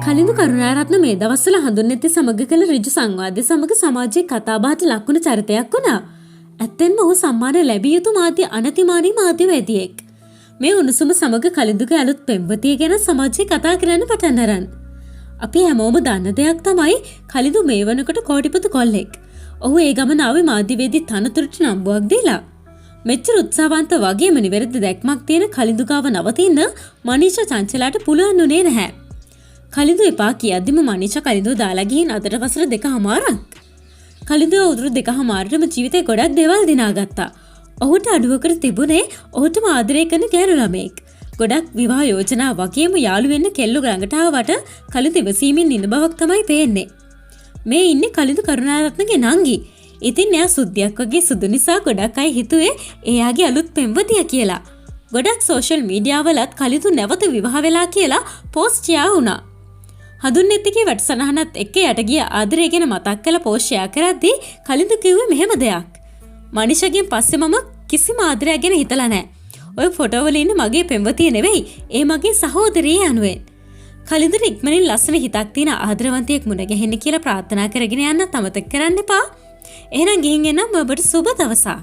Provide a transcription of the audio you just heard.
කලින්දු කරුණාරත්න මේ දවස්වල හඳුන්වති සමග කළ ඍජු සංවාදය සමග සමාජයේ කතාබහට ලක්වුණු චරිතයක් වුණා. ඇත්තෙන්ම ඔහු සම්මාන ලැබිය යුතු මාධ්‍ය අනතිමානී මාධ්‍යවේදියෙක්. මේ උණුසුම සමග කලින්දුගේ අලුත් පෙම්වතිය ගැන සමාජයේ කතා කරන්න පටන් අරන්. අපි හැමෝම දන්න දෙයක් තමයි කලින්දු මේ වෙනකොට කෝටිපති කොල්ලෙක්. ඔහු ඒ ගමන ආවේ මාධ්‍යවේදී තනතුරට නම්බුවක් දීලා. මෙච්චර උත්සාහවන්ත වගේම නිවැරදි දැක්මක් තියෙන කලින්දු ගාව නවතින්න මනීෂා චංචලාට පුළුවන් උනේ නැහැ. කලින්දු එපා කියද්දිම මනීෂා කලින්දු දාලා ගිහින් අදට වසර 2කමාරක්. කලින්දු අවුරුදු 2කමාරටම ජීවිතේ ගොඩක් දේවල් දිනාගත්තා. ඔහුට අඩුවකට තිබුණේ ඔහුටම ආදරය කරන ගෑනු ළමෙක්. ගොඩක් විවාහ යෝජනා වගේම යාළු වෙන්න කෙල්ලු ළඟට ආවට කලින්දු ඉවසීමෙන් ඉන්න බවක් තමයි පේන්නේ. මේ ඉන්නේ කලින්දු කරුණාරත්නගේ නංගි. ඉතින් එයා සුද්ධියක් වගේ සුදු නිසා ගොඩක් අය හිතුවේ එයාගේ අලුත් පෙම්වතිය කියලා. ගොඩක් සෝෂල් මීඩියා වලත් කලින්දු නැවත විවාහ වෙලා කියලා පෝස්ට් ෂෙයා වුණා. හඳුන්නෙත්තිගේ වැඩසටහනත් එක්ක යට ගිය ආදරය ගැන මතක් කළ පෝස්ට් ෂෙයා කරද්දී කලින්දු කිව්වේ මෙහෙම දෙයක්. මනිෂාගෙන් පස්සේ මම කිසිම ආදරයක් ගැන හිතලා නැහැ. ඔය ෆොටෝ වල ඉන්න මගේ පෙම්වතිය නෙවෙයි, ඒ මගේ සහෝදරිය යනුවෙන්. කලින්දුට ඉක්මනින් ලස්සන හිතක් තියෙන ආදරවන්තියෙක් මුණ ගැහෙන්න කියලා ප්‍රාර්ථනා කරගෙන යන්න අමතක කරන්න එපා. එහෙනම් ගිහින් එන්න ඔබට සුබ දවසක්.